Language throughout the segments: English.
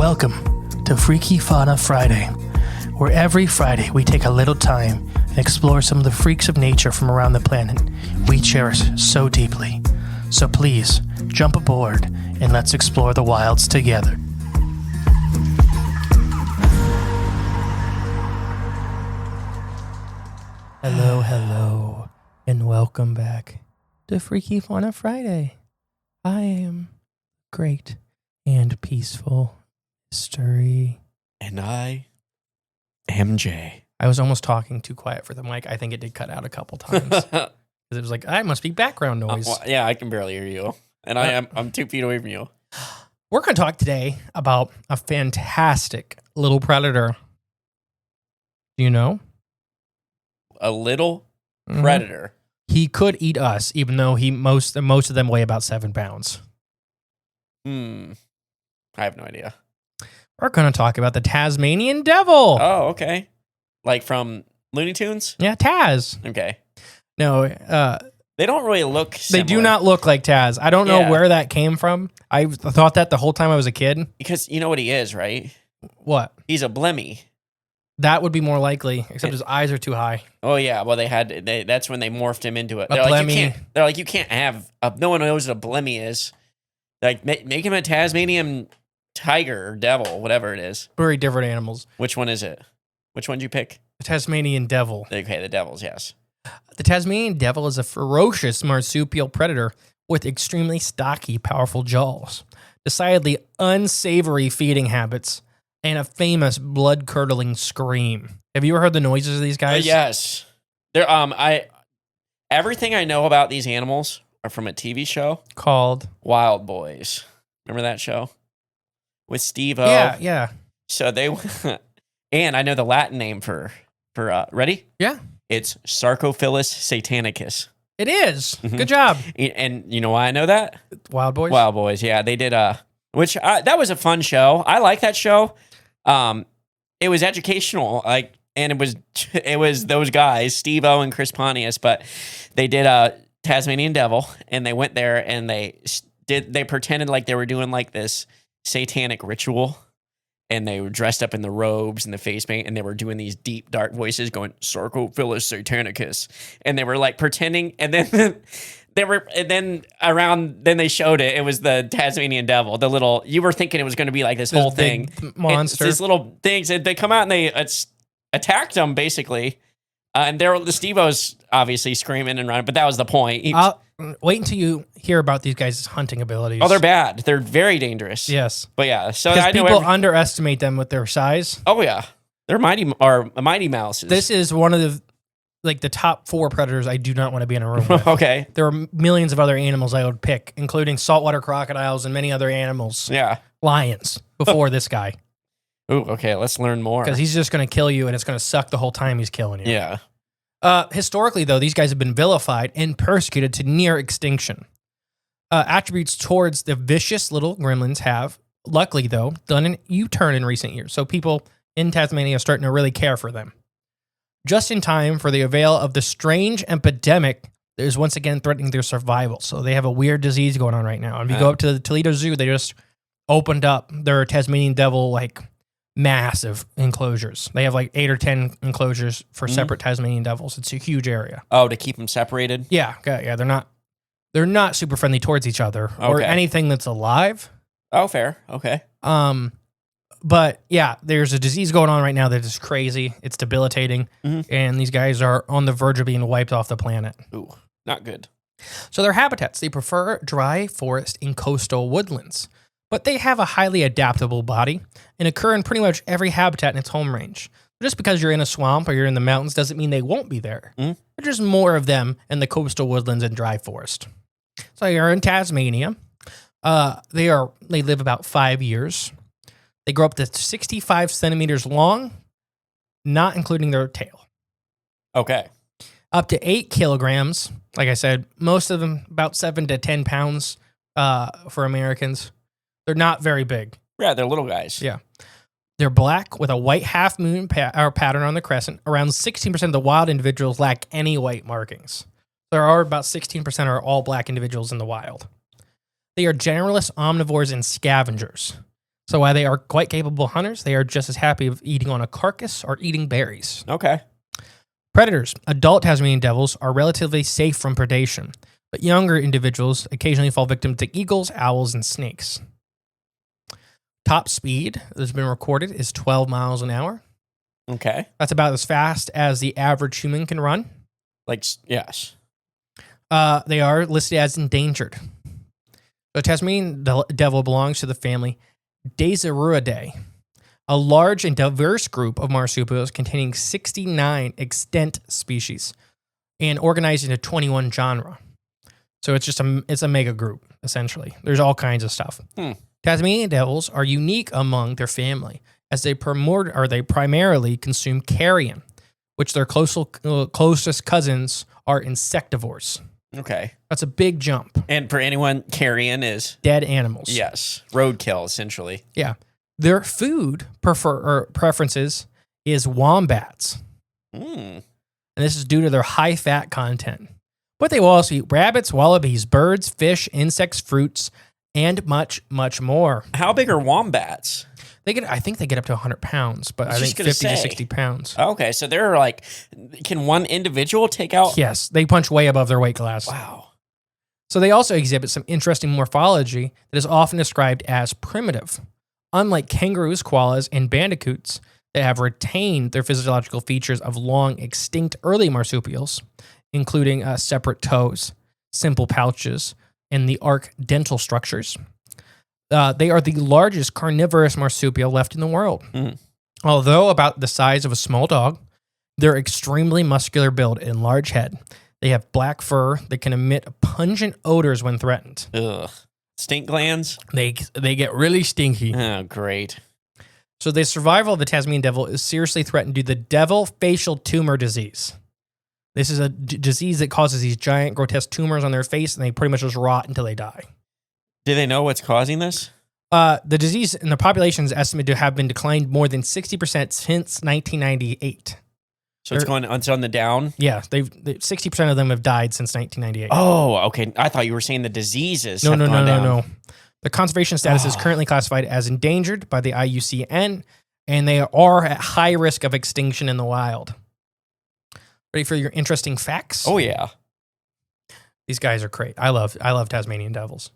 Welcome to Freaky Fauna Friday, where every Friday we take a little time and explore some of the freaks of nature from around the planet we cherish so deeply. So please, jump aboard and let's explore the wilds together. Hello, and welcome back to Freaky Fauna Friday. I am great and peaceful Mystery. And I am Jay. I was almost talking too quiet for the mic. I think it did cut out a couple times. Because it was like, I must be background noise. Well, yeah, I can barely hear you. And I'm 2 feet away from you. We're going to talk today about a fantastic little predator. Do you know? A little predator. He could eat us, even though most of them weigh about 7 pounds. I have no idea. We're going to talk about the Tasmanian devil. Oh, okay. Like from Looney Tunes? Yeah, Taz. Okay. No, they don't really look similar. They do not look like Taz. I don't know where that came from. I thought that the whole time I was a kid. Because you know what he is, right? What? He's a blemmy. That would be more likely, except his eyes are too high. Oh, yeah. Well, that's when they morphed him into it. A blemmy. They're like, you can't have, no one knows what a blemmy is. Like, make him a Tasmanian tiger or devil, whatever it is. Very different animals. Which one is it? Which one did you pick? The Tasmanian devil. Okay, the devils, yes. The Tasmanian devil is a ferocious marsupial predator with extremely stocky, powerful jaws, decidedly unsavory feeding habits, and a famous blood-curdling scream. Have you ever heard the noises of these guys? Yes. Everything I know about these animals are from a TV show called Wild Boys. Remember that show? With Steve-O? Yeah. So and I know the Latin name for ready? Yeah. It's Sarcophilus satanicus. It is. Mm-hmm. Good job. And you know why I know that? Wild Boys? Wild Boys, yeah. They did, that was a fun show. I like that show. It was educational, and it was those guys, Steve-O and Chris Pontius, but they did a Tasmanian devil, and they went there and they pretended like they were doing like this satanic ritual, and they were dressed up in the robes and the face paint, and they were doing these deep, dark voices going, Sarcophilus satanicus, and they were like pretending, and then then they showed it. It was the Tasmanian devil, the little, you were thinking it was going to be like this whole thing. Monster. These little things, and they come out and they attacked them, basically. And the Steve-O's obviously screaming and running, but that was the point. Wait until you hear about these guys' hunting abilities. Oh, they're bad. They're very dangerous. Yes. But yeah, so I know people underestimate them with their size. Oh, yeah. They're mighty mouses. This is one of the top 4 predators I do not want to be in a room with. Okay. There are millions of other animals I would pick, including saltwater crocodiles and many other animals. Yeah. Lions before this guy. Ooh, okay. Let's learn more. Because he's just going to kill you, and it's going to suck the whole time he's killing you. Yeah. Historically, though, these guys have been vilified and persecuted to near extinction. Attributes towards the vicious little gremlins have, luckily, though, done an U-turn in recent years. So people in Tasmania are starting to really care for them. Just in time for the avail of the strange epidemic that is once again threatening their survival. So they have a weird disease going on right now. And if you go up to the Toledo Zoo, they just opened up their Tasmanian devil, massive enclosures. They have 8 or 10 enclosures for separate Tasmanian devils. It's a huge area. Oh, to keep them separated? Yeah. They're not super friendly towards each other or anything that's alive. Oh, fair. Okay. But yeah, there's a disease going on right now that is crazy. It's debilitating. And these guys are on the verge of being wiped off the planet. Ooh, not good. So their habitats, they prefer dry forest and coastal woodlands. But they have a highly adaptable body and occur in pretty much every habitat in its home range. Just because you're in a swamp or you're in the mountains doesn't mean they won't be there. There's just more of them in the coastal woodlands and dry forest. So you're in Tasmania. They live about 5 years. They grow up to 65 centimeters long, not including their tail. Okay. Up to 8 kilograms. Like I said, most of them about 7 to 10 pounds for Americans. They're not very big. Yeah, they're little guys. Yeah. They're black with a white half moon pattern on the crescent. Around 16% of the wild individuals lack any white markings. There are about 16% are all black individuals in the wild. They are generalist omnivores and scavengers. So while they are quite capable hunters, they are just as happy of eating on a carcass or eating berries. Okay. Predators. Adult Tasmanian devils are relatively safe from predation, but younger individuals occasionally fall victim to eagles, owls, and snakes. Top speed that has been recorded is 12 miles an hour. Okay. That's about as fast as the average human can run. Yes. They are listed as endangered. The Tasmanian devil belongs to the family Dasyuridae, a large and diverse group of marsupials containing 69 extant species and organized into 21 genera. So it's just a mega group, essentially. There's all kinds of stuff. Tasmanian devils are unique among their family, as they primarily consume carrion, which their closest cousins are insectivores. Okay. That's a big jump. And for anyone, carrion is Dead animals. yes, roadkill essentially. Yeah. Their food preferences is wombats. And this is due to their high fat content. But they will also eat rabbits, wallabies, birds, fish, insects, fruits, and much, much more. How big are wombats? I think they get up to 100 pounds, but I think 50 to 60 pounds. Okay, so they're like, can one individual take out? Yes, they punch way above their weight class. Wow. So they also exhibit some interesting morphology that is often described as primitive. Unlike kangaroos, koalas, and bandicoots that have retained their physiological features of long extinct early marsupials, including separate toes, simple pouches, and the arc dental structures, they are the largest carnivorous marsupial left in the world. Although about the size of a small dog, they're extremely muscular build and large head. They have black fur that can emit pungent odors when threatened. Ugh. Stink glands? They get really stinky. Oh, great. So the survival of the Tasmanian devil is seriously threatened due to the devil facial tumor disease. This is a disease that causes these giant grotesque tumors on their face, and they pretty much just rot until they die. Do they know what's causing this? The disease in the population is estimated to have been declined more than 60% since 1998. So it's on the down? Yeah, 60% of them have died since 1998. Oh, okay. I thought you were saying the diseases. No. Down. The conservation status is currently classified as endangered by the IUCN, and they are at high risk of extinction in the wild. Ready for your interesting facts? Oh, yeah. These guys are great. I love Tasmanian devils.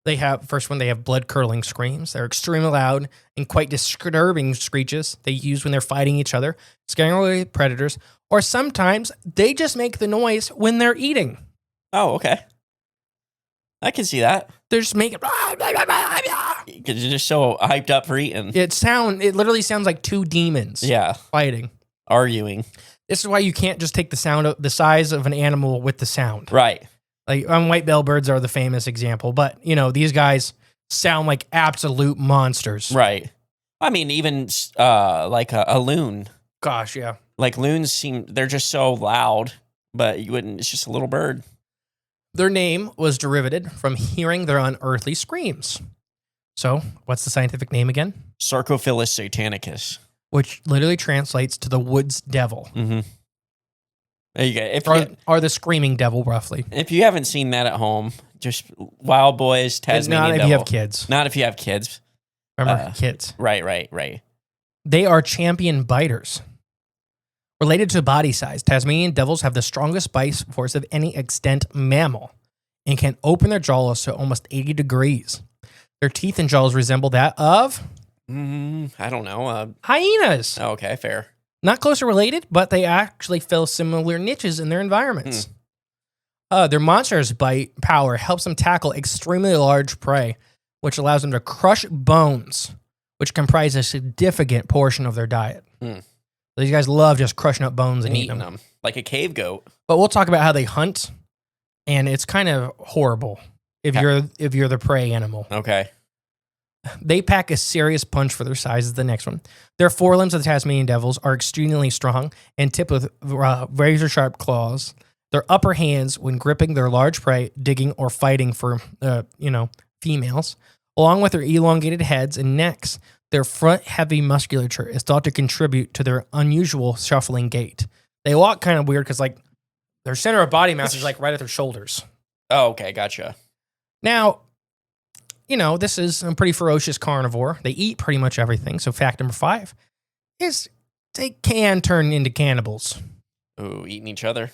They have blood-curdling screams. They're extremely loud and quite disturbing screeches they use when they're fighting each other, scaring away predators, or sometimes they just make the noise when they're eating. Oh, okay. I can see that. They're just making... Because you're just so hyped up for eating. It literally sounds like two demons fighting. Arguing. This is why you can't just take the size of an animal with the sound. Right. Like white-billed birds are the famous example, but these guys sound like absolute monsters. Right. I mean, even like a loon. Gosh, yeah. Like loons they're just so loud, but it's just a little bird. Their name was derived from hearing their unearthly screams. So, what's the scientific name again? Sarcophilus satanicus. Which literally translates to the woods devil. Mm-hmm. There you go. Or the screaming devil, roughly. If you haven't seen that at home, just Wild Boys, Tasmanian devil. Not if you have kids. Not if you have kids. Remember, kids. Right. They are champion biters. Related to body size, Tasmanian devils have the strongest bite force of any extant mammal and can open their jaws to almost 80 degrees. Their teeth and jaws resemble that of... I don't know. Hyenas. Oh, okay, fair. Not closely related, but they actually fill similar niches in their environments. Their monstrous bite power helps them tackle extremely large prey, which allows them to crush bones, which comprise a significant portion of their diet. These guys love just crushing up bones and eating them. Like a cave goat. But we'll talk about how they hunt, and it's kind of horrible if you're the prey animal. Okay. They pack a serious punch for their size is the next one. Their forelimbs of the Tasmanian devils are extremely strong and tipped with razor-sharp claws. Their upper hands, when gripping their large prey, digging or fighting for, females, along with their elongated heads and necks, their front-heavy musculature is thought to contribute to their unusual shuffling gait. They walk kind of weird because, their center of body mass is, right at their shoulders. Oh, okay, gotcha. Now... this is a pretty ferocious carnivore. They eat pretty much everything. So fact number 5 is they can turn into cannibals. Ooh, eating each other.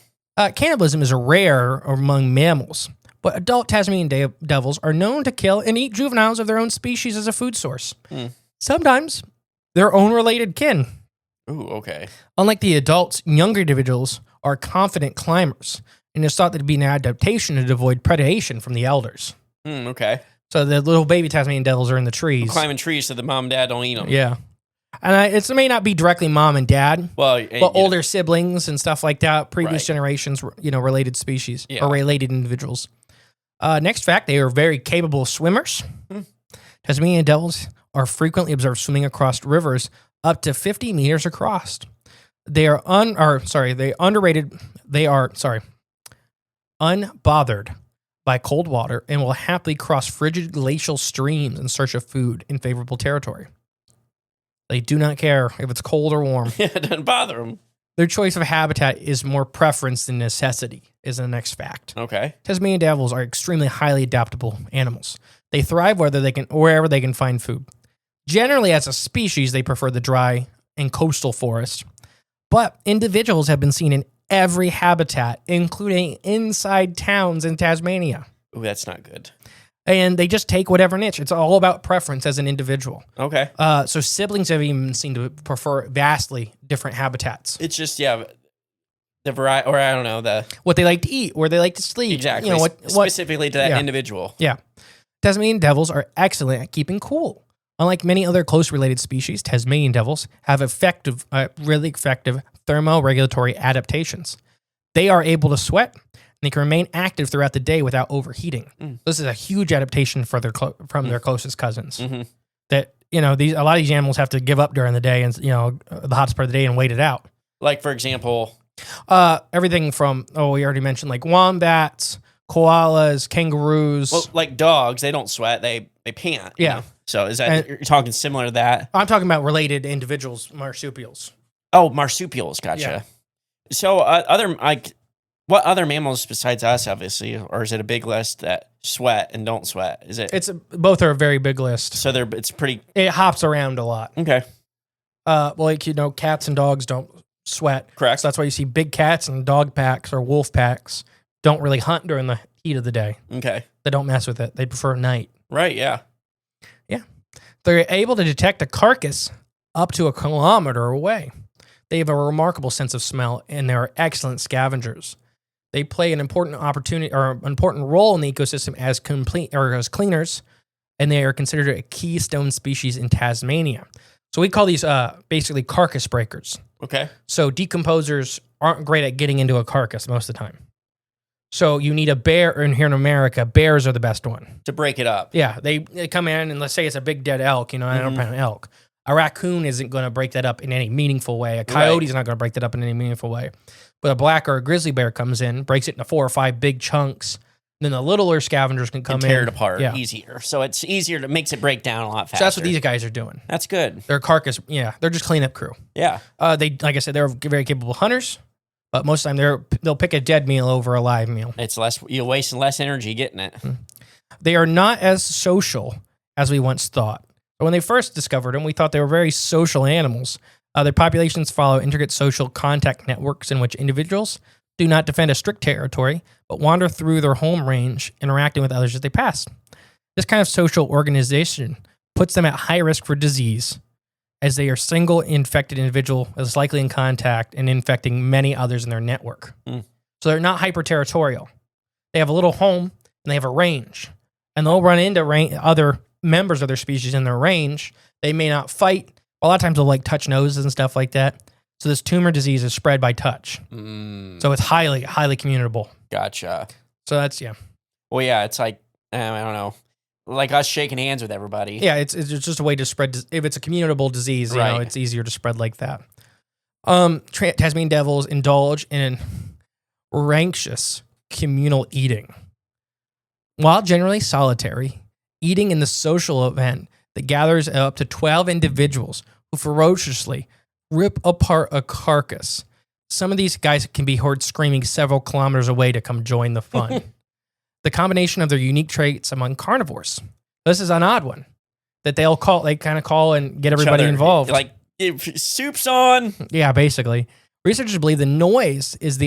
Cannibalism is rare among mammals, but adult Tasmanian devils are known to kill and eat juveniles of their own species as a food source. Sometimes their own related kin. Ooh, okay. Unlike the adults, younger individuals are confident climbers, and it's thought to be an adaptation to avoid predation from the elders. Okay. So the little baby Tasmanian devils are in the trees. Climbing trees so the mom and dad don't eat them. Yeah. And it may not be directly mom and dad, but older siblings and stuff like that, previous generations, related species or related individuals. Next fact, they are very capable swimmers. Tasmanian devils are frequently observed swimming across rivers up to 50 meters across. They are unbothered by cold water and will happily cross frigid glacial streams in search of food in favorable territory. They do not care if it's cold or warm. Yeah, it doesn't bother them. Their choice of habitat is more preference than necessity, is the next fact. Okay. Tasmanian devils are extremely highly adaptable animals. They thrive wherever they can find food. Generally, as a species, they prefer the dry and coastal forest. But individuals have been seen in every habitat, including inside towns in Tasmania. Ooh, that's not good. And they just take whatever niche. It's all about preference as an individual. Okay. So siblings have even seemed to prefer vastly different habitats. It's just, the variety, or I don't know, what they like to eat, where they like to sleep. Exactly. Specifically to that individual. Yeah. Tasmanian devils are excellent at keeping cool. Unlike many other close related species, Tasmanian devils have really effective thermoregulatory adaptations. They are able to sweat, and they can remain active throughout the day without overheating. This is a huge adaptation from their closest cousins. That a lot of these animals have to give up during the day and the hottest part of the day and wait it out. Like, for example, everything from we already mentioned, like wombats, koalas, kangaroos. Well, like dogs, they don't sweat; they pant. Yeah. So is that you're talking similar to that? I'm talking about related individuals, marsupials. Oh, marsupials, gotcha. Yeah. So what other mammals besides us, obviously, or is it a big list that sweat and don't sweat? Is it? Both are a very big list. So it's pretty. It hops around a lot. Okay. Cats and dogs don't sweat. Correct. So that's why you see big cats and dog packs or wolf packs don't really hunt during the heat of the day. Okay. They don't mess with it. They prefer night. Right. Yeah. Yeah. They're able to detect a carcass up to 1 kilometer away. They have a remarkable sense of smell, and they are excellent scavengers. They play an important role in the ecosystem as cleaners, and they are considered a keystone species in Tasmania. So we call these basically carcass breakers. Okay. So decomposers aren't great at getting into a carcass most of the time. So you need a bear, and here in America, bears are the best one. To break it up. Yeah, they come in, and let's say it's a big dead elk, I don't know, an elk. A raccoon isn't going to break that up in any meaningful way. A coyote's not going to break that up in any meaningful way. But a black or a grizzly bear comes in, breaks it into 4 or 5 big chunks. Then the littler scavengers can come in. Tear it apart easier. So it's easier makes it break down a lot faster. So that's what these guys are doing. That's good. They're carcass, they're just cleanup crew. Yeah. Like I said, they're very capable hunters. But most of the time, they'll pick a dead meal over a live meal. You're wasting less energy getting it. They are not as social as we once thought. But when they first discovered them, we thought they were very social animals. Their populations follow intricate social contact networks in which individuals do not defend a strict territory, but wander through their home range, interacting with others as they pass. This kind of social organization puts them at high risk for disease, as they are single infected individual is likely in contact and infecting many others in their network. So they're not hyper-territorial. They have a little home and they have a range. And they'll run into other members of their species in their range. They may not fight. A lot of times they'll touch noses and stuff like that. So this tumor disease is spread by touch. So it's highly, highly communicable. Gotcha. So that's, Well, yeah, it's like, I don't know. Like us shaking hands with everybody. Yeah, it's just a way to spread. If it's a communicable disease, it's easier to spread like that. Tasmanian devils indulge in rancorous communal eating. While generally solitary, eating in the social event that gathers up to 12 individuals who ferociously rip apart a carcass. Some of these guys can be heard screaming several kilometers away to come join the fun. The combination of their unique traits among carnivores, This is an odd one that they kind of call and get everybody other, involved. Like, if soup's on. Yeah, basically. Researchers believe the noise is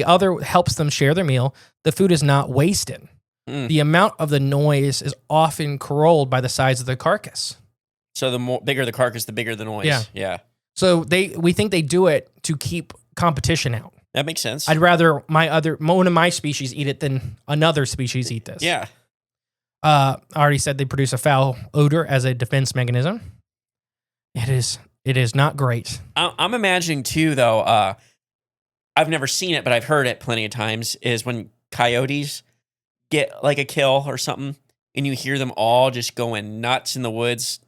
helps them share their meal. The food is not wasted. The amount of the noise is often controlled by the size of the carcass. So the bigger the carcass, the bigger the noise. Yeah. So we think they do it to keep competition out. That makes sense. I'd rather one of my species eat it than another species eat this. Yeah. I already said they produce a foul odor as a defense mechanism. It is not great. I'm imagining too, though. I've never seen it, but I've heard it plenty of times. Is when coyotes get like a kill or something, and you hear them all just going nuts in the woods.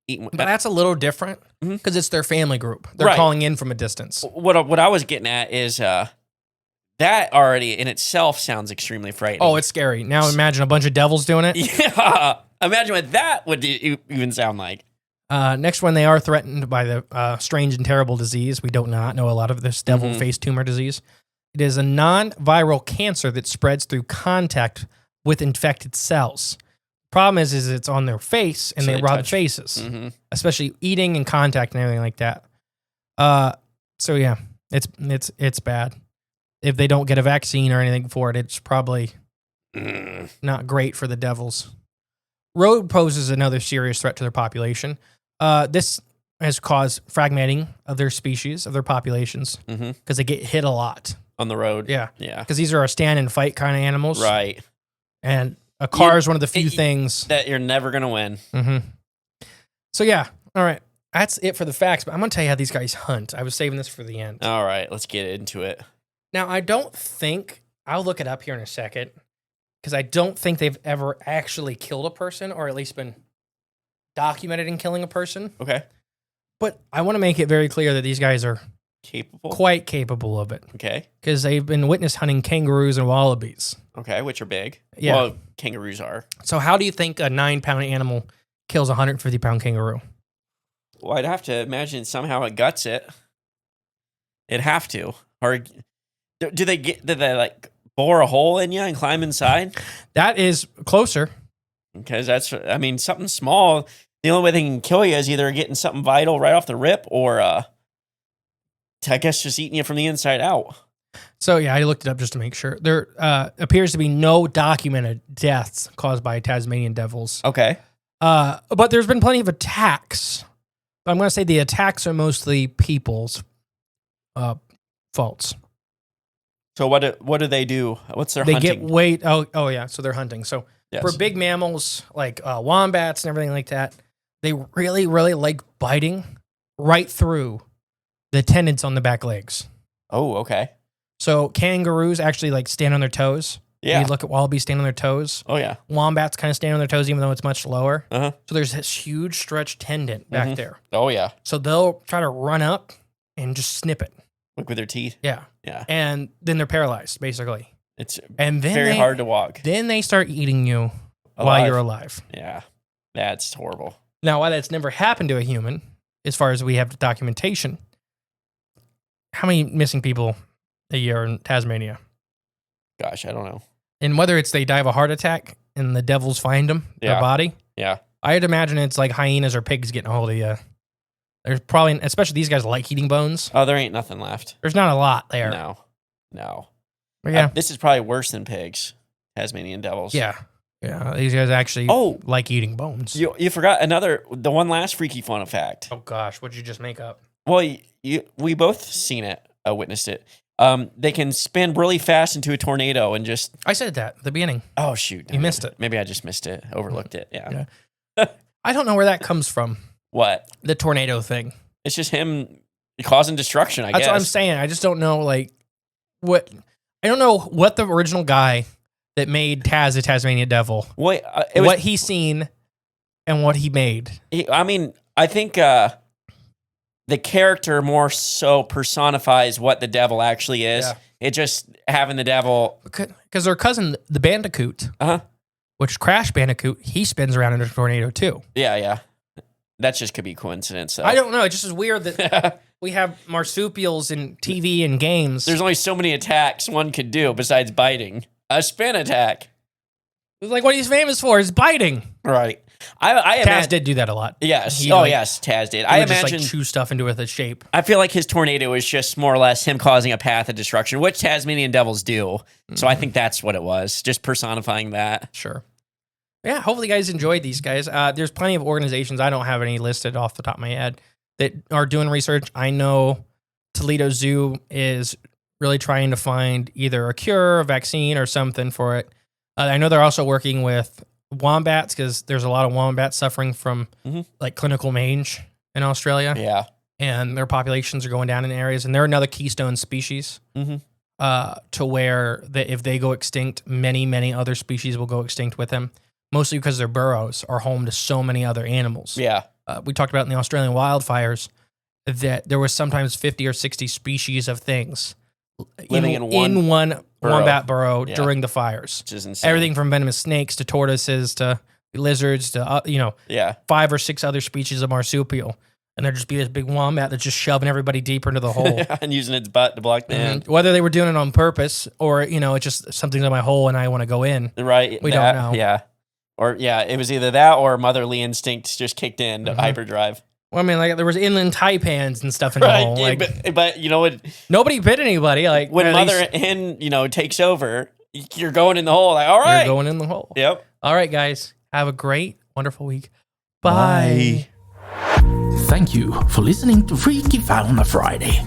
But that's a little different because it's their family group. They're Right. calling in from a distance. What I was getting at is that already in itself sounds extremely frightening. Oh, it's scary. Now imagine a bunch of devils doing it. Yeah. Imagine what that would even sound like. Next one, they are threatened by the strange and terrible disease. We don't not know a lot of this devil-faced tumor disease. It is a non-viral cancer that spreads through contact with infected cells. Problem is it's on their face and So they they rub touch. faces, especially eating and contact and everything like that. So yeah, it's bad. If they don't get a vaccine or anything for it, it's probably not great for the devils. Road poses another serious threat to their population. This has caused fragmenting of their species, of their populations, because they get hit a lot. On the road. Yeah. Yeah. Because these are a stand and fight kind of animals. Right. And a car is one of the few things that you're never going to win. So yeah. All right. That's it for the facts, but I'm going to tell you how these guys hunt. I was saving this for the end. All right. Let's get into it. Now, I don't think, I'll look it up here in a second, because I don't think they've ever actually killed a person, or at least been documented in killing a person. Okay. But I want to make it very clear that these guys are Capable. quite capable of it, Okay. because they've been witness hunting kangaroos and wallabies. Okay. Which are big. Yeah. Well, kangaroos are. So how do you think a 9-pound animal kills a 150-pound kangaroo? Well, I'd have to imagine somehow it guts it. It'd have to. Or do they like bore a hole in you and climb inside? That is closer. Because something small. The only way they can kill you is either getting something vital right off the rip, or I guess just eating you from the inside out. So yeah, I looked it up just to make sure. There appears to be no documented deaths caused by Tasmanian devils. Okay. But there's been plenty of attacks. But I'm going to say the attacks are mostly people's faults. So what do they do? What's their They hunting? get weight. Oh yeah. So they're hunting. So Yes. for big mammals like wombats and everything like that, they really, really like biting right through the tendons on the back legs. Oh, okay. So kangaroos actually like stand on their toes. Yeah. You look at wallabies stand on their toes. Oh, yeah. Wombats kind of stand on their toes, even though it's much lower. Uh-huh. So there's this huge stretched tendon back there. Oh, yeah. So they'll try to run up and just snip it. Like with their teeth. Yeah. Yeah. And then they're paralyzed, basically. It's And then very hard to walk. Then they start eating you while Alive. you're alive. Yeah. That's horrible. Now, why that's never happened to a human, as far as we have documentation, how many missing people a year in Tasmania? Gosh, I don't know. And whether it's they die of a heart attack and the devils find them, their body, Yeah. I'd imagine it's like hyenas or pigs getting a hold of you. There's probably, especially these guys like eating bones. Oh, there ain't nothing left. There's not a lot there. No. But yeah. This is probably worse than pigs. Tasmanian devils. Yeah. These guys actually like eating bones. You forgot the one last freaky fun fact. Oh gosh, what'd you just make up? Well, we both seen it, witnessed it. They can spin really fast into a tornado and just... I said that at the beginning. Oh, shoot. You missed it. Maybe I just missed it. Overlooked it. Yeah. I don't know where that comes from. What? The tornado thing. It's just him causing destruction, I guess. That's what I'm saying. I just don't know, like, what... I don't know what the original guy that made Taz the Tasmanian devil, what he seen and what he made. I think the character more so personifies what the devil actually is. Yeah. It just having the devil... Because their cousin, the Bandicoot, which Crash Bandicoot, he spins around in a tornado too. Yeah. That just could be coincidence. Though. I don't know. It just is weird that we have marsupials in TV and games. There's only so many attacks one could do besides biting. A spin attack. It's like what he's famous for is biting. Right. I Taz imagine. did do that a lot. Yes. He, Yes. Taz did. He I would just imagine. like chew stuff into it with a shape. I feel like his tornado was just more or less him causing a path of destruction, which Tasmanian devils do. So I think that's what it was, just personifying that. Sure. Yeah, hopefully you guys enjoyed these guys. There's plenty of organizations, I don't have any listed off the top of my head, that are doing research. I know Toledo Zoo is really trying to find either a cure, a vaccine, or something for it. I know they're also working with wombats because there's a lot of wombats suffering from like clinical mange in Australia. Yeah. And their populations are going down in areas, and they're another keystone species. To where if they go extinct, many other species will go extinct with them. Mostly because their burrows are home to so many other animals. Yeah. We talked about in the Australian wildfires that there was sometimes 50 or 60 species of things living in one wombat burrow during the fires. Which is insane. Everything from venomous snakes to tortoises to lizards to 5 or 6 other species of marsupial. And there'd just be this big wombat that's just shoving everybody deeper into the hole. And using its butt to block the end. Whether they were doing it on purpose or, it's just something's in my hole and I want to go in. Right. We don't know. Yeah. Or, it was either that or motherly instincts just kicked in to hyperdrive. Well, I mean, like there was inland taipans and stuff in the hole. Like, but you know what? Nobody bit anybody. Like when mother hen, takes over, you're going in the hole. Like, all right. You're going in the hole. Yep. All right, guys. Have a great, wonderful week. Bye. Thank you for listening to Freaky Fauna Friday.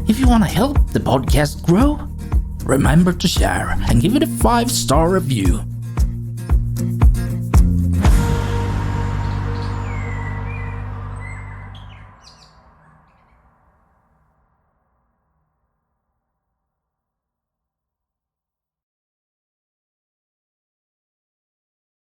If you want to help the podcast grow, remember to share and give it a 5-star review.